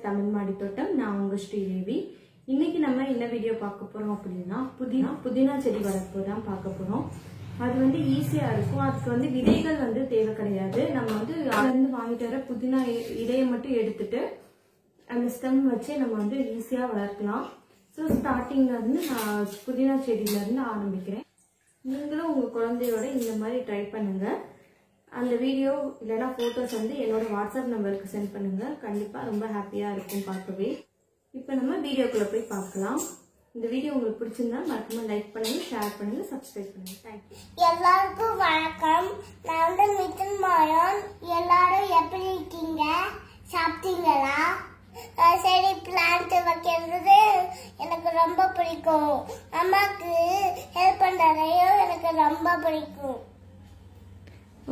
தமிழ் மாடி தோட்டம். நான் உங்க ஸ்ரீதேவி. இன்னைக்கு நம்ம என்ன வீடியோ பார்க்க போறோம் அப்படின்னா புதினா செடி வளர்ப்பு தான் பார்க்க போறோம். அது வந்து ஈஸியா இருக்கும். அதுக்கு விதைகள் தேவை கிடையாது. நம்ம அதுல வாங்கிட்டு வர புதினா இலையை மட்டும் எடுத்துட்டு அந்த ஸ்டெம் வச்சு நம்ம ஈஸியா வளர்க்கலாம். ஸோ ஸ்டார்டிங்ல இருந்து நான் புதினா செடியில இருந்து ஆரம்பிக்கிறேன். நீங்களும் உங்க குழந்தையோட இந்த மாதிரி ட்ரை பண்ணுங்க. அந்த வீடியோ இல்லைனா போட்டோஸ் என்னோட வாட்ஸ்அப் நம்பருக்கு சென்ட் பண்ணுங்க. கண்டிப்பா ரொம்ப ஹாப்பியா இருக்கும் பார்க்கவே. இப்போ நம்ம வீடியோக்குள்ள போய் பார்க்கலாம். இந்த வீடியோ உங்களுக்கு பிடிச்சிருந்தா மறக்காம லைக் பண்ணுங்க, ஷேர் பண்ணுங்க, சப்ஸ்கிரைப் பண்ணுங்க. தேங்க்யூ. எல்லாருக்கும் வணக்கம். நான் மிதுன் மாயன். எல்லாரும் எப்படி இருக்கீங்க? சாப்பிட்டீங்களா? சரி, பிளான்ட் வைக்கிறது எனக்கு ரொம்ப பிடிக்கும். அம்மாக்கு ஹெல்ப் பண்றதையும் எனக்கு ரொம்ப பிடிக்கும்.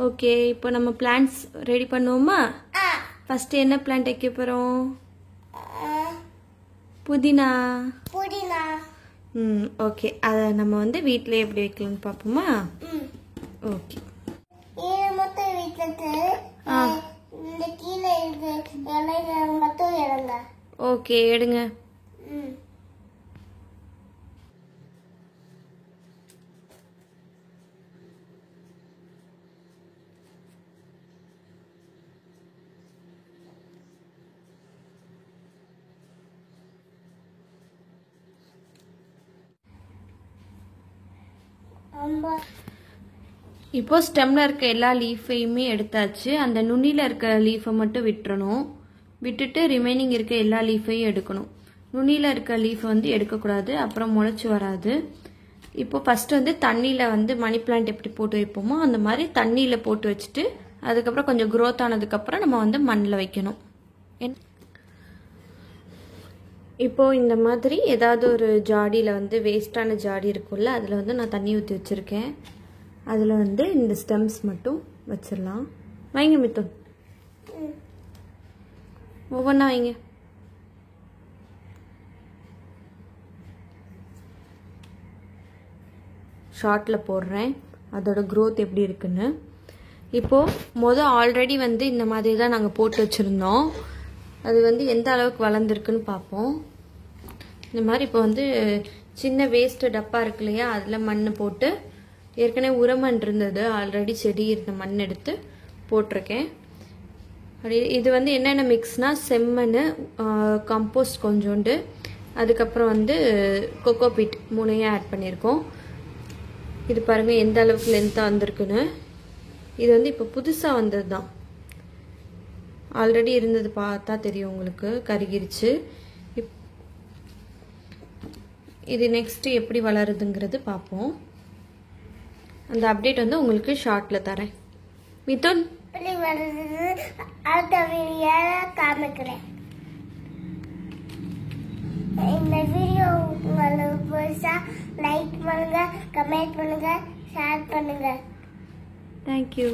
ஓகே, இப்போ நம்ம பிளான்ட்ஸ் ரெடி பண்ணுவோமா? ஃபர்ஸ்ட் என்ன பிளான்ட் வைக்க போறோம்? புதினா. ஓகே, அதை நம்ம வீட்டில் எப்படி வைக்கலாம்னு பார்ப்போமா? ஓகே, இது மட்டும் வீட்டுக்கு இந்த கீழே இருக்கு இலைகள் மட்டும் எடுங்க. ஓகே, எடுங்க. இப்போ ஸ்டெம்ல இருக்க எல்லா லீஃபையுமே எடுத்தாச்சு. அந்த நுனியில இருக்க லீஃபை மட்டும் விட்டுறணும். விட்டுட்டு ரிமைனிங் இருக்க எல்லா லீஃபையும் எடுக்கணும். நுனியில இருக்க லீஃப் எடுக்கக்கூடாது, அப்புறம் முளைச்சு வராது. இப்போ ஃபர்ஸ்ட் தண்ணியில மணி பிளான்ட் எப்படி போட்டு வைப்போமோ அந்த மாதிரி தண்ணியில போட்டு வச்சுட்டு அதுக்கப்புறம் கொஞ்சம் க்ரோத் ஆனதுக்கு அப்புறம் நம்ம மண்ணில் வைக்கணும். இப்போ இந்த மாதிரி ஏதாவது ஒரு ஜாடியில் வேஸ்டான ஜாடி இருக்கும்ல, அதில் நான் தண்ணி ஊற்றி வச்சுருக்கேன். அதில் இந்த ஸ்டெம்ஸ் மட்டும் வச்சிடலாம். வைங்க மிதுன், ஒவ்வொன்றா வைங்க. ஷார்ட்டில் போடுறேன் அதோட க்ரோத் எப்படி இருக்குன்னு. இப்போது ஆல்ரெடி இந்த மாதிரி தான் நாங்கள் போட்டு வச்சுருந்தோம். அது எந்த அளவுக்கு வளர்ந்துருக்குன்னு பார்ப்போம். இந்த மாதிரி இப்போ சின்ன வேஸ்ட்டு டப்பா இருக்கு இல்லையா, அதில் மண் போட்டு ஏற்கனவே உரமண் இருந்தது, ஆல்ரெடி செடி இருந்த மண் எடுத்து போட்டிருக்கேன். அப்படி இது என்னென்ன மிக்ஸ்னால் செம்மண், கம்போஸ்ட் கொஞ்சோண்டு, அதுக்கப்புறம் கொக்கோபீட் 3 ஆட் பண்ணியிருக்கோம். இது பாருங்கள் எந்த அளவுக்கு லென்த்தாக வந்திருக்குன்னு. இது இப்போ புதுசாக வந்தது தான். ஆல்ரெடி இருந்தது பார்த்தா தெரியும் உங்களுக்கு, கருகிருச்சு. இது நெக்ஸ்ட் எப்படி வளருதுங்கிறது பார்ப்போம். அந்த அப்டேட் உங்களுக்கு ஷார்ட்ல தரேன். மிதுன், அடுத்த வீடியோ காமிக்கிறேன். இந்த வீடியோ உங்களுக்கு பிடிச்சா லைக் பண்ணுங்க, கமெண்ட் பண்ணுங்க, ஷேர் பண்ணுங்க. தேங்க்யூ.